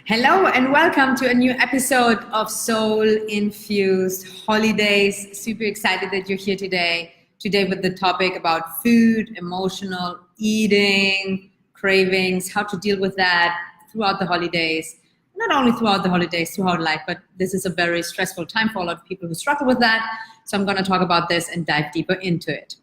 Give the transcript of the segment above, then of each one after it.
Hello and welcome to a new episode of Soul Infused Holidays. Super excited that you're here today. Today with the topic about food, emotional eating, cravings, how to deal with that throughout the holidays. Not only throughout the holidays, throughout life, but this is a very stressful time for a lot of people who struggle with that. So I'm going to talk about this and dive deeper into it.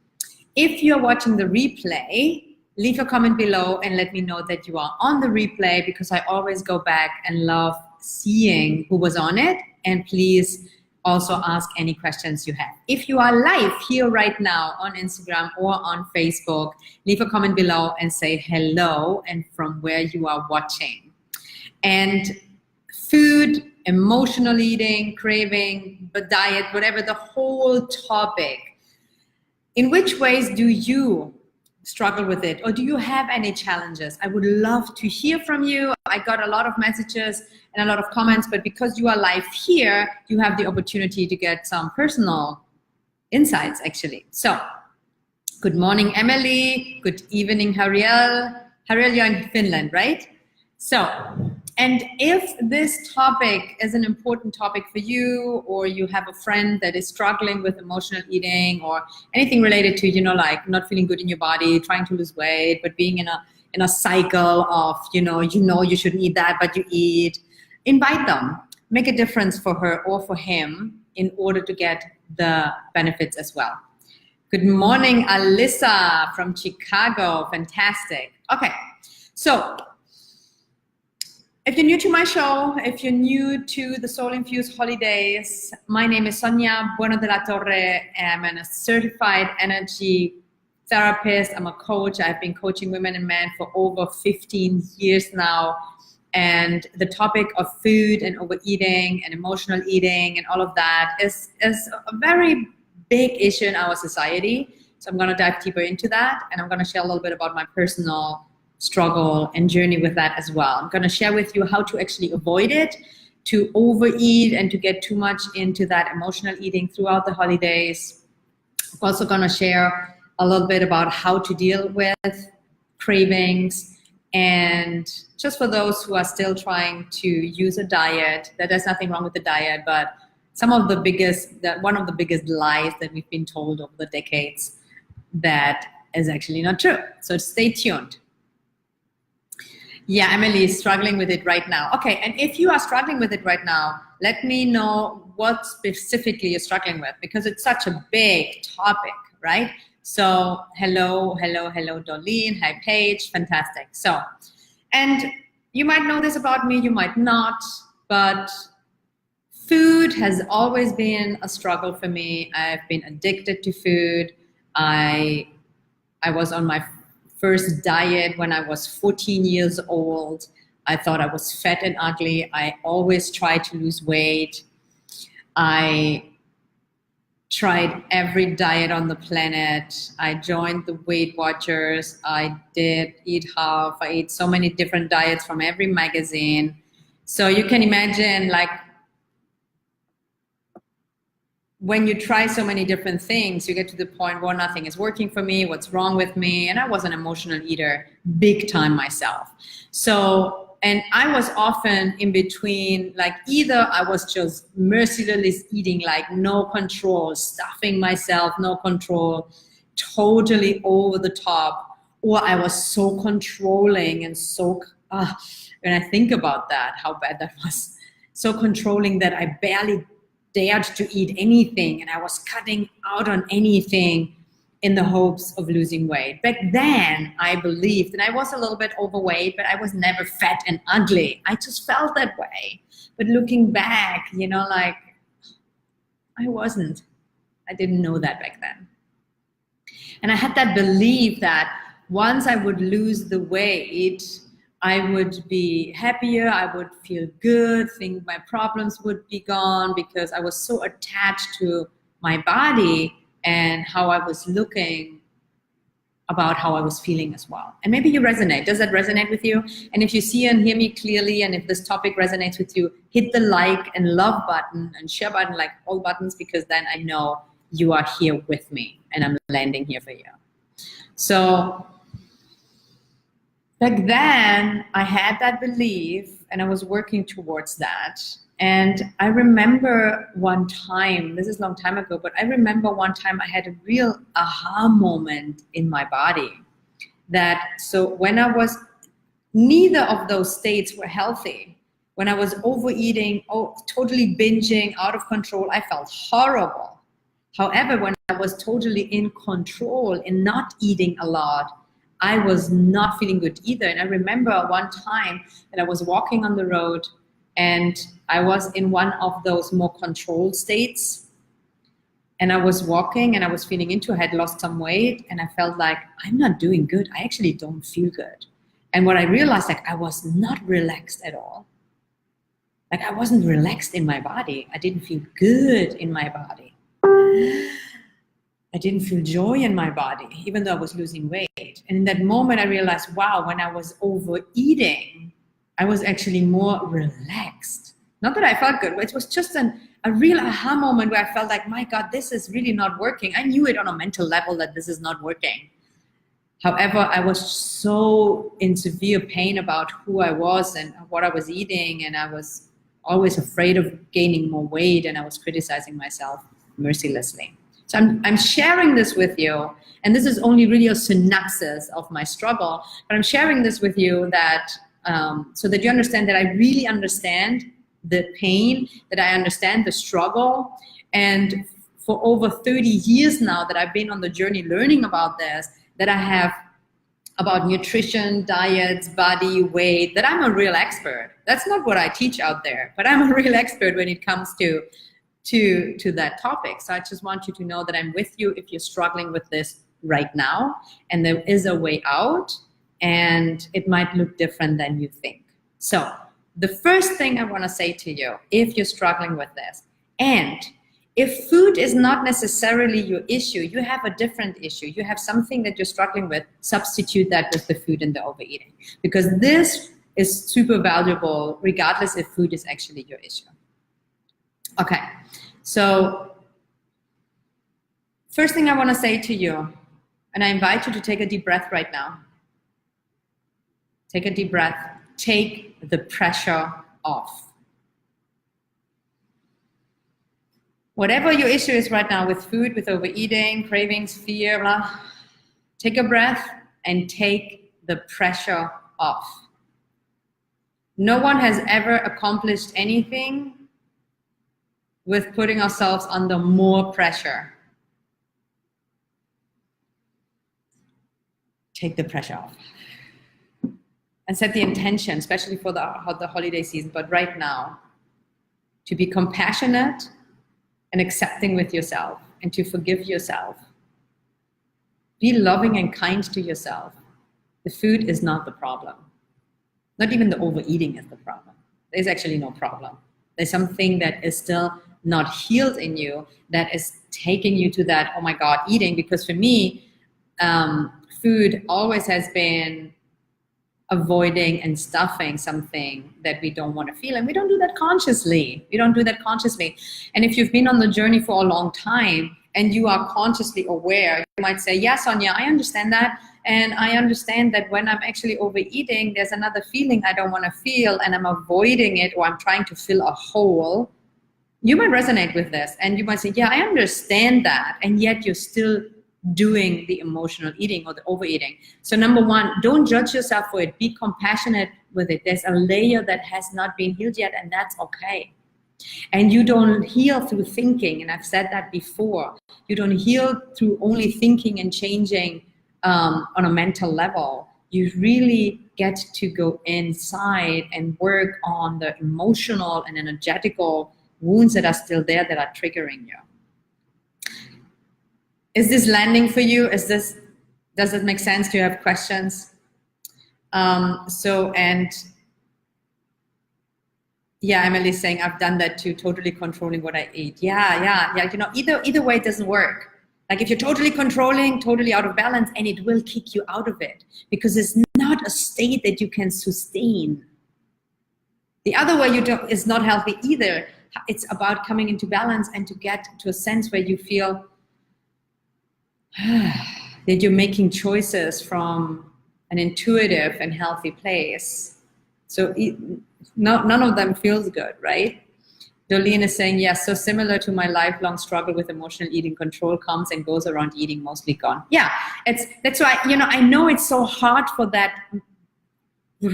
If you're watching the replay, leave a comment below and let me know that you are on the replay, because I always go back and love seeing who was on it. And please also ask any questions you have. If you are live here right now on Instagram or on Facebook, leave a comment below and say hello and from where you are watching. And food, emotional eating, craving, the diet, whatever, the whole topic. In which ways do you struggle with it, or do you have any challenges? I would love to hear from you. I got a lot of messages and a lot of comments, but because you are live here, you have the opportunity to get some personal insights actually. So, good morning, Emily. Good evening, Hariel. Hariel, you're in Finland, right? So, and if this topic is an important topic for you, or you have a friend that is struggling with emotional eating or anything related to, like not feeling good in your body, trying to lose weight, but being in a cycle of, you shouldn't eat that, but you eat, invite them, make a difference for her or for him in order to get the benefits as well. Good morning, Alyssa from Chicago. Fantastic. Okay, so if you're new to my show, if you're new to the Soul Infused Holidays, my name is Sonia Bueno de la Torre. I'm a certified energy therapist. I'm a coach. I've been coaching women and men for over 15 years now. And the topic of food and overeating and emotional eating and all of that is a very big issue in our society. So I'm going to dive deeper into that. And I'm going to share a little bit about my personal struggle and journey with that as well. I'm going to share with you how to actually avoid it, to overeat and to get too much into that emotional eating throughout the holidays. I'm also going to share a little bit about how to deal with cravings, and just for those who are still trying to use a diet, that there's nothing wrong with the diet, but one of the biggest lies that we've been told over the decades that is actually not true. So stay tuned. Yeah, Emily is struggling with it right now. Okay, and if you are struggling with it right now, let me know what specifically you're struggling with, because it's such a big topic, right? So hello, Darlene. Hi, Paige. Fantastic. So, and you might know this about me, you might not, but food has always been a struggle for me. I've been addicted to food. I was on my first diet when I was 14 years old. I thought I was fat and ugly. I always tried to lose weight. I tried every diet on the planet. I joined the Weight Watchers. I did eat half. I ate so many different diets from every magazine. So you can imagine, like, when you try so many different things, you get to the point where nothing is working for me, what's wrong with me? And I was an emotional eater, big time myself. So, and I was often in between, like either I was just mercilessly eating, like no control, stuffing myself, no control, totally over the top, or I was so controlling and so, when I think about that, how bad that was, so controlling that I barely dared to eat anything, and I was cutting out on anything in the hopes of losing weight. Back then, I believed, and I was a little bit overweight, but I was never fat and ugly. I just felt that way. But looking back, like, I wasn't. I didn't know that back then. And I had that belief that once I would lose the weight, I would be happier, I would feel good, think my problems would be gone, because I was so attached to my body and how I was looking, about how I was feeling as well. And maybe you resonate. Does that resonate with you? And if you see and hear me clearly, and if this topic resonates with you, hit the like and love button and share button, like all buttons, because then I know you are here with me and I'm landing here for you. So back then I had that belief and I was working towards that. And I remember one time, this is a long time ago, but I remember one time I had a real aha moment in my body that, so when I was, neither of those states were healthy. When I was overeating, totally binging, out of control, I felt horrible. However, when I was totally in control and not eating a lot, I was not feeling good either. And I remember one time that I was walking on the road and I was in one of those more controlled states. And I was walking and I was feeling into, I had lost some weight and I felt like I'm not doing good. I actually don't feel good. And what I realized, like I was not relaxed at all. Like I wasn't relaxed in my body. I didn't feel good in my body. I didn't feel joy in my body, even though I was losing weight. And in that moment, I realized, wow, when I was overeating, I was actually more relaxed. Not that I felt good, but it was just a real aha moment where I felt like, my God, this is really not working. I knew it on a mental level that this is not working. However, I was so in severe pain about who I was and what I was eating, and I was always afraid of gaining more weight, and I was criticizing myself mercilessly. So I'm sharing this with you, and this is only really a synopsis of my struggle, but I'm sharing this with you that so that you understand that I really understand the pain, that I understand the struggle, and for over 30 years now that I've been on the journey learning about this, that I have about nutrition, diets, body, weight, that I'm a real expert. That's not what I teach out there, but I'm a real expert when it comes to that topic. So I just want you to know that I'm with you if you're struggling with this right now, and there is a way out, and it might look different than you think. So the first thing I want to say to you, if you're struggling with this, and if food is not necessarily your issue, you have a different issue, you have something that you're struggling with, substitute that with the food and the overeating, because this is super valuable regardless if food is actually your issue. Okay, so first thing I want to say to you, and I invite you to take a deep breath right now. Take a deep breath. Take the pressure off. Whatever your issue is right now with food, with overeating, cravings, fear, blah, take a breath and take the pressure off. No one has ever accomplished anything with putting ourselves under more pressure. Take the pressure off. And set the intention, especially for the holiday season, but right now, to be compassionate and accepting with yourself and to forgive yourself. Be loving and kind to yourself. The food is not the problem. Not even the overeating is the problem. There's actually no problem. There's something that is still not healed in you that is taking you to that, oh my God, eating. Because for me, food always has been avoiding and stuffing something that we don't want to feel. And we don't do that consciously. We don't do that consciously. And if you've been on the journey for a long time and you are consciously aware, you might say, yeah, Sonia, I understand that. And I understand that when I'm actually overeating, there's another feeling I don't want to feel and I'm avoiding it, or I'm trying to fill a hole. You might resonate with this and you might say, yeah, I understand that. And yet you're still doing the emotional eating or the overeating. So number one, don't judge yourself for it. Be compassionate with it. There's a layer that has not been healed yet, and that's okay. And you don't heal through thinking, and I've said that before. You don't heal through only thinking and changing on a mental level. You really get to go inside and work on the emotional and energetical wounds that are still there that are triggering you. Is this landing for you? Does it make sense? Do you have questions? Yeah, Emily's saying I've done that too, totally controlling what I eat. Yeah. You know, either way it doesn't work. Like if you're totally controlling, totally out of balance, and it will kick you out of it because it's not a state that you can sustain. The other way is not healthy either. It's about coming into balance and to get to a sense where you feel that you're making choices from an intuitive and healthy place. So none of them feels good, right? Jolene is saying, yes, so similar to my lifelong struggle with emotional eating, control comes and goes around eating, mostly gone. Yeah, that's why, I know it's so hard for that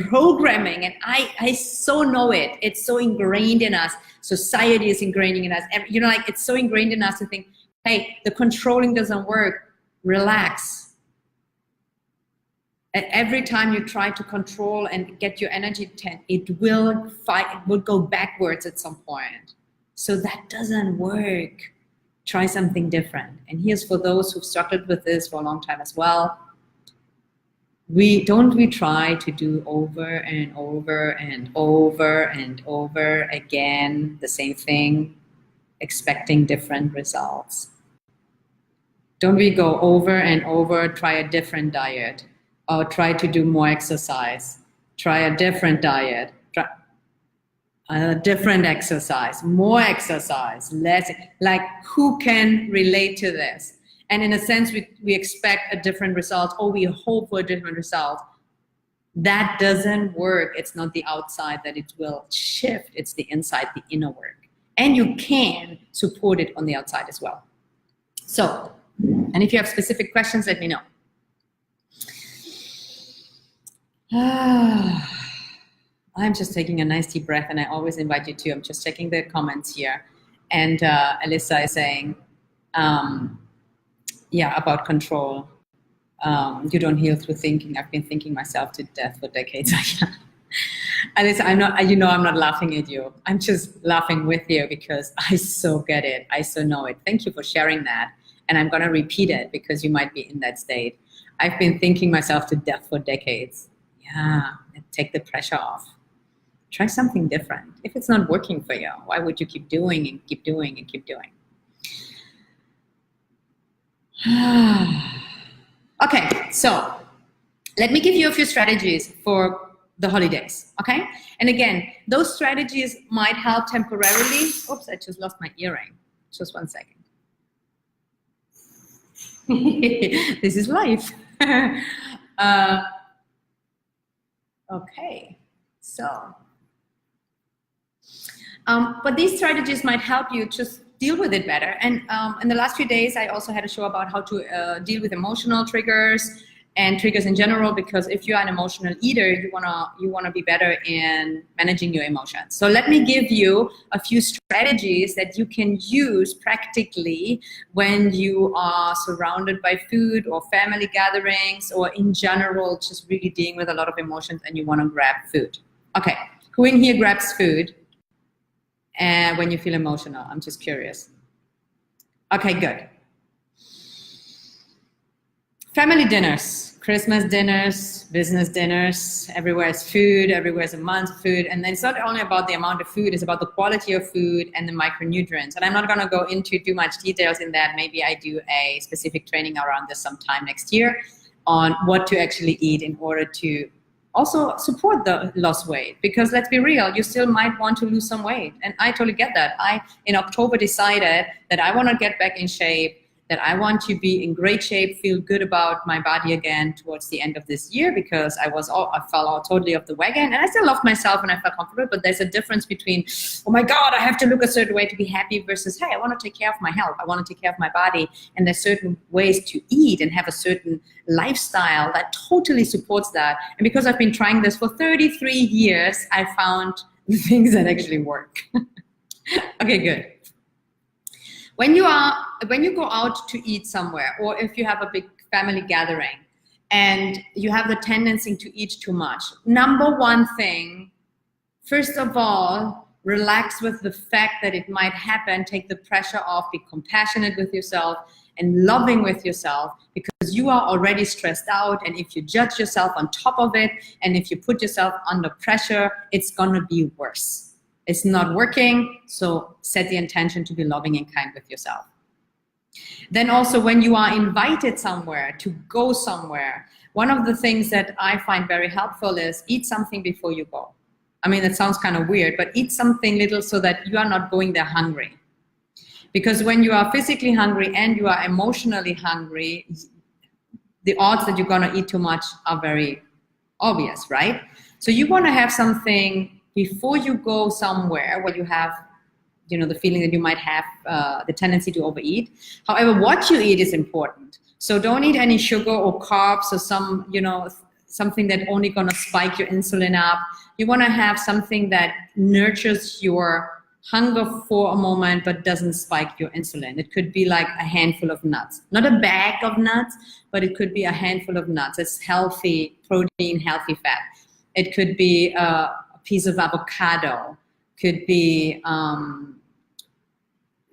programming, and I so know it. It's so ingrained in us. Society is ingraining in us. It's so ingrained in us to think, hey, the controlling doesn't work. Relax. And every time you try to control and get your energy 10, it will go backwards at some point. So that doesn't work. Try something different. And here's for those who've struggled with this for a long time as well. We try to do over and over and over and over again the same thing, expecting different results. Don't we go over and over, try a different diet, or try to do more exercise, try a different diet, try a different exercise, more exercise, less, like who can relate to this? And in a sense, we expect a different result, or we hope for a different result. That doesn't work. It's not the outside that it will shift. It's the inside, the inner work. And you can support it on the outside as well. So, and if you have specific questions, let me know. I'm just taking a nice deep breath, and I always invite you to. I'm just checking the comments here. And Alyssa is saying, yeah, about control. You don't heal through thinking. I've been thinking myself to death for decades. Alyssa, I'm not laughing at you. I'm just laughing with you because I so get it. I so know it. Thank you for sharing that. And I'm going to repeat it because you might be in that state. I've been thinking myself to death for decades. Yeah, take the pressure off. Try something different. If it's not working for you, why would you keep doing and keep doing and keep doing? Okay, so let me give you a few strategies for the holidays, okay? And again, those strategies might help temporarily. Oops, I just lost my earring. Just 1 second. This is life. Okay, so, but these strategies might help you just deal with it better. And in the last few days, I also had a show about how to deal with emotional triggers and triggers in general, because if you're an emotional eater, you wanna be better in managing your emotions. So let me give you a few strategies that you can use practically when you are surrounded by food or family gatherings, or in general, just really dealing with a lot of emotions and you wanna grab food. Okay, who in here grabs food and when you feel emotional? I'm just curious. Okay, good. Family dinners, Christmas dinners, business dinners, everywhere is food, everywhere is a month of food. And then it's not only about the amount of food, it's about the quality of food and the micronutrients. And I'm not gonna go into too much details in that. Maybe I do a specific training around this sometime next year on what to actually eat in order to also support the lost weight. Because let's be real, you still might want to lose some weight. And I totally get that. I, in October, decided that I wanna get back in shape, that I want to be in great shape, feel good about my body again towards the end of this year, because I fell out totally off the wagon, and I still loved myself and I felt comfortable, but there's a difference between, oh my God, I have to look a certain way to be happy, versus, hey, I want to take care of my health, I want to take care of my body, and there's certain ways to eat and have a certain lifestyle that totally supports that. And because I've been trying this for 33 years, I found things that actually work. Okay, good. When you go out to eat somewhere, or if you have a big family gathering and you have the tendency to eat too much, number one thing, first of all, relax with the fact that it might happen, take the pressure off, be compassionate with yourself and loving with yourself, because you are already stressed out, and if you judge yourself on top of it, and if you put yourself under pressure, it's gonna be worse. It's not working, so set the intention to be loving and kind with yourself. Then also, when you are invited somewhere, to go somewhere, one of the things that I find very helpful is eat something before you go. I mean, it sounds kind of weird, but eat something little so that you are not going there hungry. Because when you are physically hungry and you are emotionally hungry, the odds that you're going to eat too much are very obvious, right? So you want to have something before you go somewhere where you have, the feeling that you might have the tendency to overeat. However, what you eat is important. So don't eat any sugar or carbs or something that only going to spike your insulin up. You want to have something that nurtures your hunger for a moment but doesn't spike your insulin. It could be like a handful of nuts, not a bag of nuts, but it could be a handful of nuts. It's healthy protein, healthy fat. It could be a piece of avocado, could be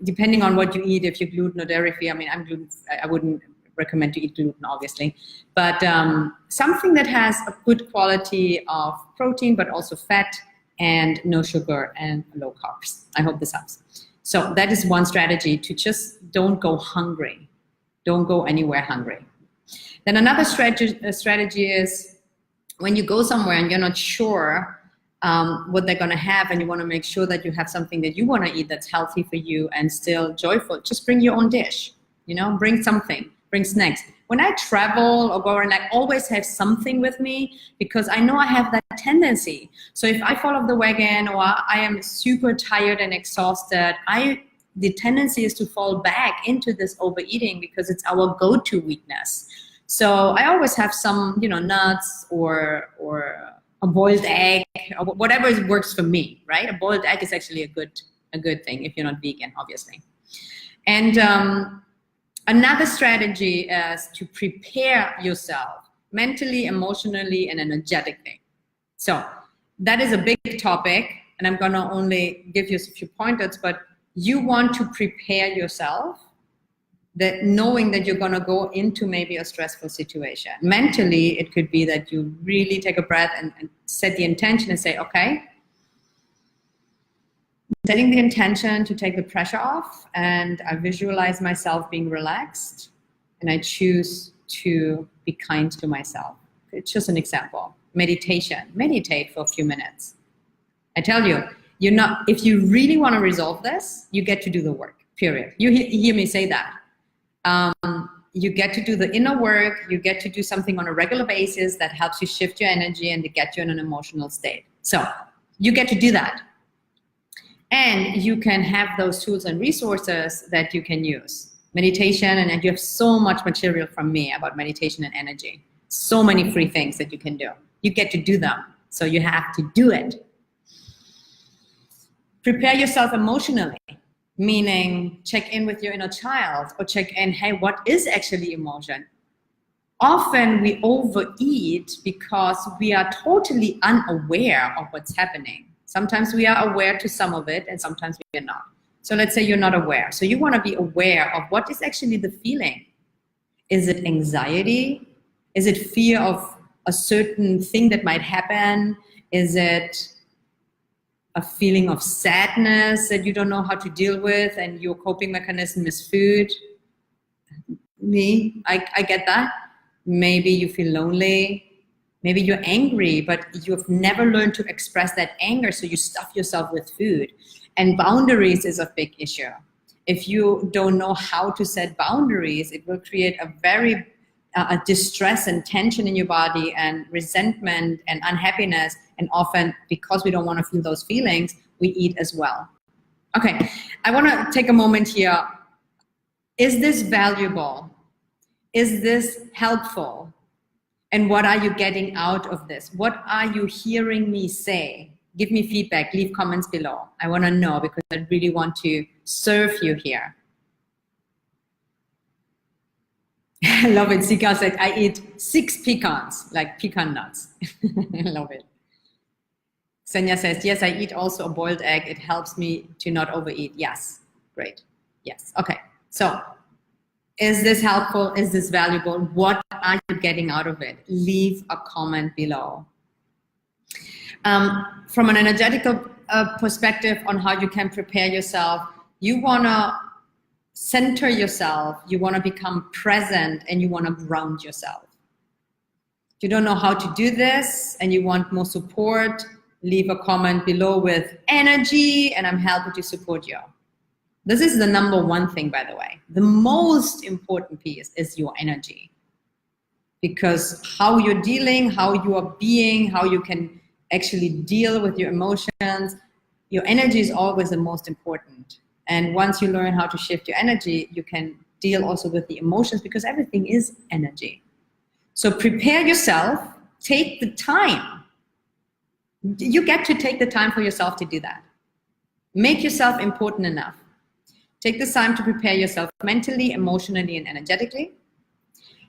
depending on what you eat, if you're gluten or dairy free. I mean, I'm gluten, I wouldn't recommend to eat gluten, obviously, but something that has a good quality of protein, but also fat and no sugar and low carbs. I hope this helps. So that is one strategy, to just don't go hungry. Don't go anywhere hungry. Then another strategy is when you go somewhere and you're not sure what they're going to have, and you want to make sure that you have something that you want to eat that's healthy for you and still joyful, just bring your own dish. Bring something, bring snacks. When I travel or go around, I always have something with me because I know I have that tendency. So if I fall off the wagon or I am super tired and exhausted, the tendency is to fall back into this overeating because it's our go-to weakness. So I always have some, nuts or a boiled egg, or whatever works for me, right? A boiled egg is actually a good thing if you're not vegan, obviously. And another strategy is to prepare yourself mentally, emotionally, and energetically. So that is a big topic, and I'm going to only give you a few pointers, but you want to prepare yourself, that knowing that you're going to go into maybe a stressful situation. Mentally, it could be that you really take a breath and set the intention and say, okay, setting the intention to take the pressure off, and I visualize myself being relaxed, and I choose to be kind to myself. It's just an example. Meditation. Meditate for a few minutes. I tell you, if you really want to resolve this, you get to do the work, period. You hear me say that. You get to do the inner work, you get to do something on a regular basis that helps you shift your energy and to get you in an emotional state. So you get to do that. And you can have those tools and resources that you can use. Meditation, and you have so much material from me about meditation and energy. So many free things that you can do. You get to do them, so you have to do it. Prepare yourself emotionally. Meaning check in with your inner child, or check in, hey, what is actually emotion? Often we overeat because we are totally unaware of what's happening. Sometimes we are aware to some of it, and sometimes we are not. So let's say you're not aware. So you want to be aware of what is actually the feeling. Is it anxiety? Is it fear of a certain thing that might happen? Is it a feeling of sadness that you don't know how to deal with, and your coping mechanism is food? I get that. Maybe you feel lonely. Maybe you're angry, but you've never learned to express that anger, so you stuff yourself with food. And boundaries is a big issue. If you don't know how to set boundaries, it will create a distress and tension in your body, and resentment and unhappiness. And often, because we don't want to feel those feelings, we eat as well. Okay, I want to take a moment here. Is this valuable? Is this helpful? And what are you getting out of this? What are you hearing me say? Give me feedback, leave comments below. I want to know, because I really want to serve you here. I love it. Sika said, I eat 6 pecans, like pecan nuts. I love it. Senya says, yes, I eat also a boiled egg. It helps me to not overeat. Yes, great. Yes, okay. So is this helpful? Is this valuable? What are you getting out of it? Leave a comment below. From an energetical perspective on how you can prepare yourself, you want to center yourself, you want to become present, and you want to ground yourself. If you don't know how to do this and you want more support, leave a comment below with energy, and I'm happy to support you. This is the number one thing, by the way. The most important piece is your energy. because how you're dealing, how you are being, how you can actually deal with your emotions, your energy is always the most important. And once you learn how to shift your energy, you can deal also with the emotions, because everything is energy. So prepare yourself, take the time. You get to take the time for yourself to do that. Make yourself important enough. Take the time to prepare yourself mentally, emotionally, and energetically.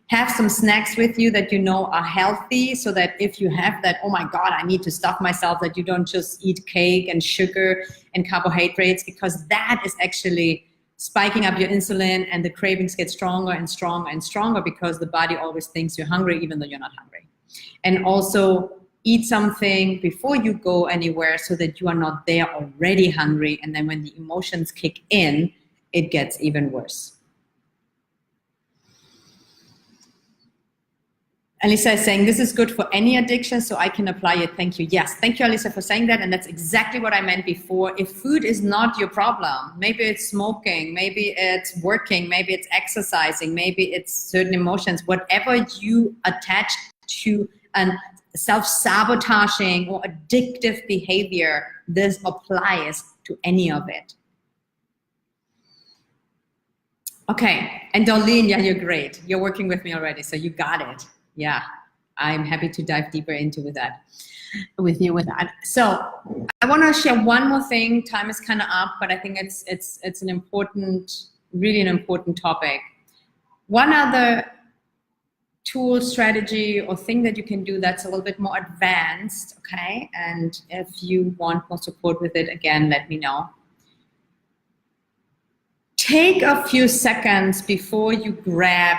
Have some snacks with you that you know are healthy, so that if you have that, oh my God, I need to stuff myself, that you don't just eat cake and sugar and carbohydrates, because that is actually spiking up your insulin, and the cravings get stronger and stronger and stronger, because the body always thinks you're hungry even though you're not hungry. And also eat something before you go anywhere, so that you are not there already hungry, and then when the emotions kick in, it gets even worse. Alisa is saying, this is good for any addiction, so I can apply it. Thank you. Yes, thank you, Alisa, for saying that. And that's exactly what I meant before. If food is not your problem, maybe it's smoking, maybe it's working, maybe it's exercising, maybe it's certain emotions, whatever you attach to a self-sabotaging or addictive behavior, this applies to any of it. Okay, and Darlene, yeah, you're great. You're working with me already, so you got it. Yeah, I'm happy to dive deeper into with you with that. So I want to share one more thing. Time is kind of up, but I think it's an important, really an important topic. One other tool, strategy, or thing that you can do that's a little bit more advanced, okay? And if you want more support with it, again, let me know. Take a few seconds before you grab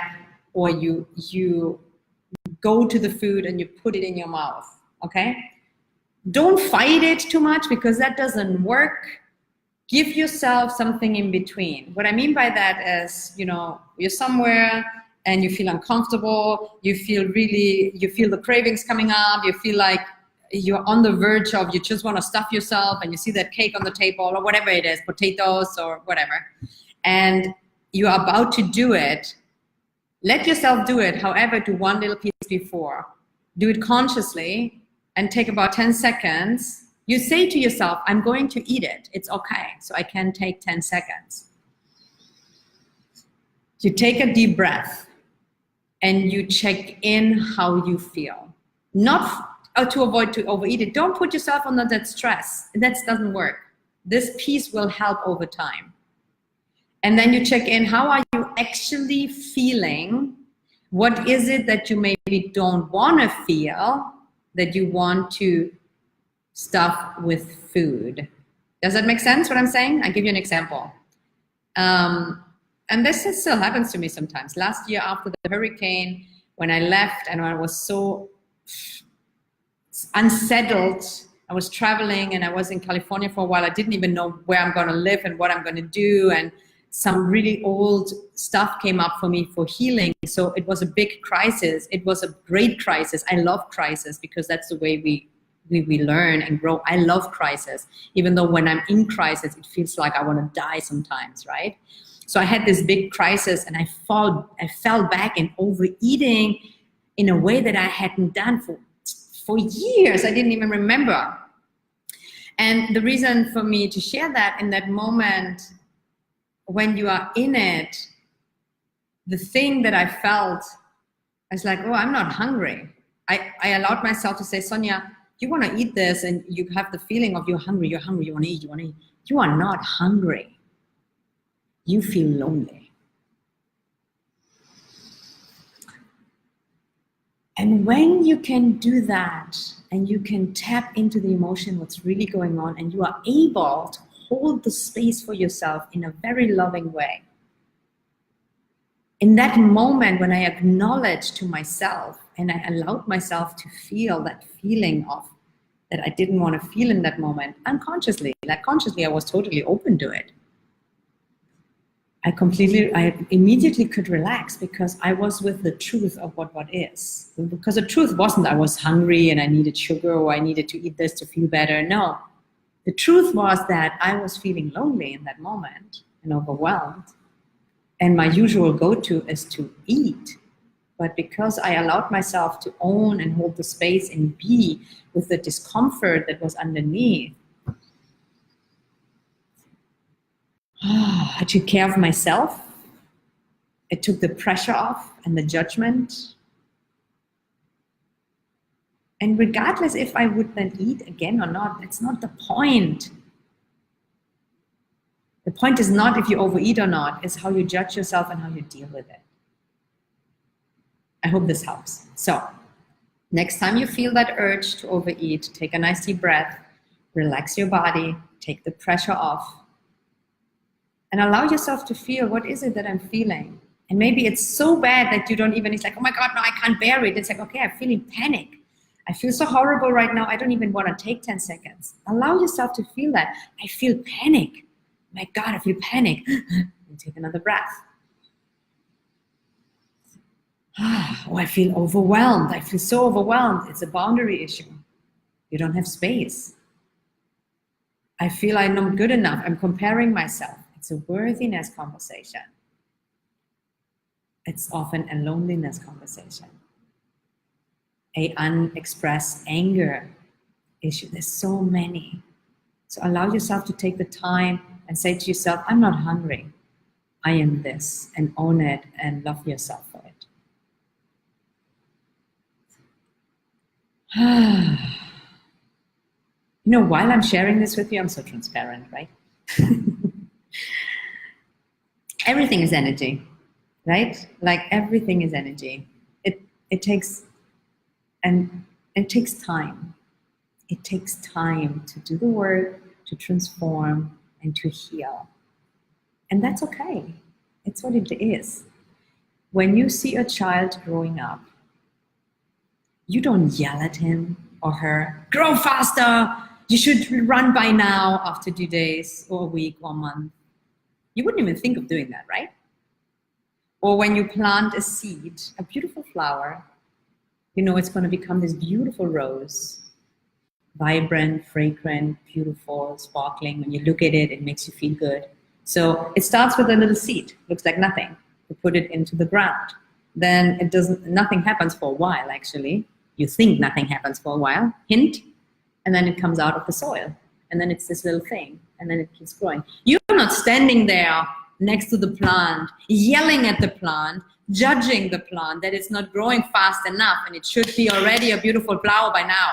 or you go to the food and you put it in your mouth, okay? Don't fight it too much, because that doesn't work. Give yourself something in between. What I mean by that is, you know, you're somewhere and you feel uncomfortable, you feel the cravings coming up, you feel like you're on the verge of, you just want to stuff yourself, and you see that cake on the table or whatever it is, potatoes or whatever, and you're about to do it. Let yourself do it, however, do one little piece before. Do it consciously and take about 10 seconds. You say to yourself, I'm going to eat it. It's okay. So I can take 10 seconds. You take a deep breath and you check in how you feel. Not to avoid to overeat it. Don't put yourself under that stress. That doesn't work. This piece will help over time. And then you check in, how are you actually feeling? What is it that you maybe don't want to feel, that you want to stuff with food? Does that make sense, what I'm saying? I'll give you an example. And this still happens to me sometimes. Last year after the hurricane, when I left and I was so unsettled, I was traveling and I was in California for a while. I didn't even know where I'm going to live and what I'm going to do. And some really old stuff came up for me for healing. So it was a big crisis. It was a great crisis. I love crisis, because that's the way we learn and grow. I love crisis, even though when I'm in crisis, it feels like I want to die sometimes, right? So I had this big crisis, and I fell back in overeating in a way that I hadn't done for years. I didn't even remember. And the reason for me to share that, in that moment, when you are in it, the thing that I felt, I was like, oh, I'm not hungry. I allowed myself to say, Sonia, you want to eat this, and you have the feeling of you're hungry, you want to eat, you want to eat. You are not hungry. You feel lonely. And when you can do that, and you can tap into the emotion, what's really going on, and you are able to hold the space for yourself in a very loving way. In that moment, when I acknowledged to myself and I allowed myself to feel that feeling of that I didn't want to feel in that moment, unconsciously, like consciously, I was totally open to it. I immediately could relax, because I was with the truth of what is. Because the truth wasn't I was hungry and I needed sugar, or I needed to eat this to feel better. No. The truth was that I was feeling lonely in that moment and overwhelmed. And my usual go-to is to eat. But because I allowed myself to own and hold the space and be with the discomfort that was underneath, I took care of myself. It took the pressure off and the judgment. And regardless if I would then eat again or not, that's not the point. The point is not if you overeat or not, it's how you judge yourself and how you deal with it. I hope this helps. So, next time you feel that urge to overeat, take a nice deep breath, relax your body, take the pressure off, and allow yourself to feel, what is it that I'm feeling? And maybe it's so bad that you don't even, it's like, oh my God, no, I can't bear it. It's like, okay, I'm feeling panic. I feel so horrible right now. I don't even want to take 10 seconds. Allow yourself to feel that. I feel panic. My God, I feel panic. And take another breath. Oh, I feel overwhelmed. I feel so overwhelmed. It's a boundary issue. You don't have space. I feel I'm not good enough. I'm comparing myself. It's a worthiness conversation. It's often a loneliness conversation. A unexpressed anger issue. There's so many. So allow yourself to take the time and say to yourself, I'm not hungry. I am this, and own it and love yourself for it. You know, while I'm sharing this with you, I'm so transparent, right? Everything is energy, right? Like everything is energy. It takes time. It takes time to do the work, to transform, and to heal. And that's okay. It's what it is. When you see a child growing up, you don't yell at him or her, grow faster, you should run by now after 2 days or a week or a month. You wouldn't even think of doing that, right? Or when you plant a seed, a beautiful flower, you know it's going to become this beautiful rose, vibrant, fragrant, beautiful, sparkling. When you look at it, it makes you feel good. So it starts with a little seed, looks like nothing. You put it into the ground. Then nothing happens for a while, actually. You think nothing happens for a while, hint, and then it comes out of the soil. And then it's this little thing, and then it keeps growing. You're not standing there next to the plant, yelling at the plant, judging the plant that it's not growing fast enough and it should be already a beautiful flower by now.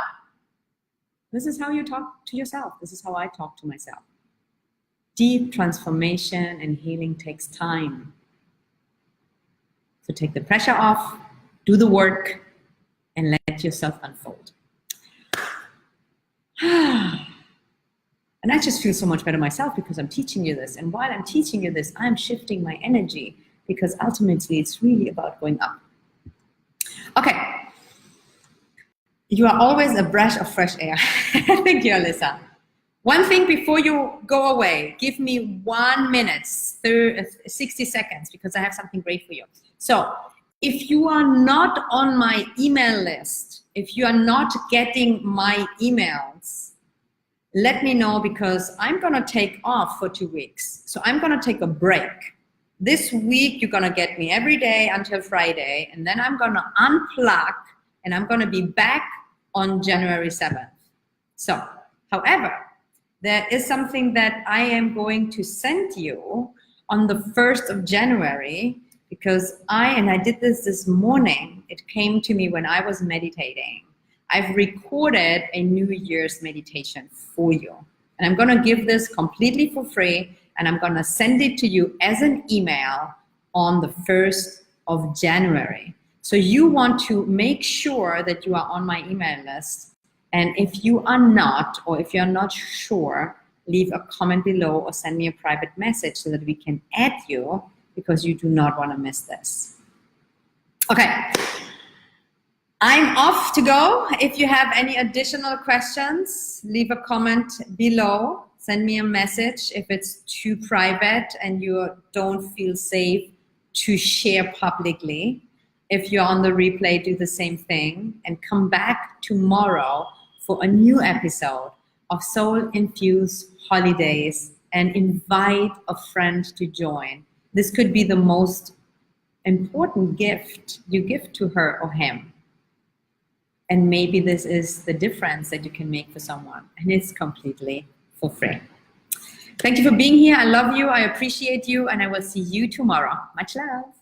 This is how you talk to yourself. This is how I talk to myself. Deep transformation and healing takes time. So take the pressure off, do the work, and let yourself unfold. And I just feel so much better myself because I'm teaching you this. And while I'm teaching you this, I'm shifting my energy because ultimately it's really about going up. Okay. You are always a breath of fresh air. Thank you, Alyssa. One thing before you go away, give me 1 minute, 60 seconds, because I have something great for you. So if you are not on my email list, if you are not getting my emails, let me know because I'm going to take off for 2 weeks. So I'm going to take a break. This week, you're going to get me every day until Friday, and then I'm going to unplug, and I'm going to be back on January 7th. So, however, there is something that I am going to send you on the 1st of January because I did this morning. It came to me when I was meditating. I've recorded a New Year's meditation for you. And I'm going to give this completely for free, and I'm going to send it to you as an email on the 1st of January. So you want to make sure that you are on my email list. And if you are not, or if you're not sure, leave a comment below or send me a private message so that we can add you because you do not want to miss this. Okay. I'm off to go. If you have any additional questions, leave a comment below. Send me a message if it's too private and you don't feel safe to share publicly. If you're on the replay, do the same thing and come back tomorrow for a new episode of Soul Infused Holidays and invite a friend to join. This could be the most important gift you give to her or him. And maybe this is the difference that you can make for someone, and it's completely for free. Thank you for being here. I love you. I appreciate you, and I will see you tomorrow. Much love.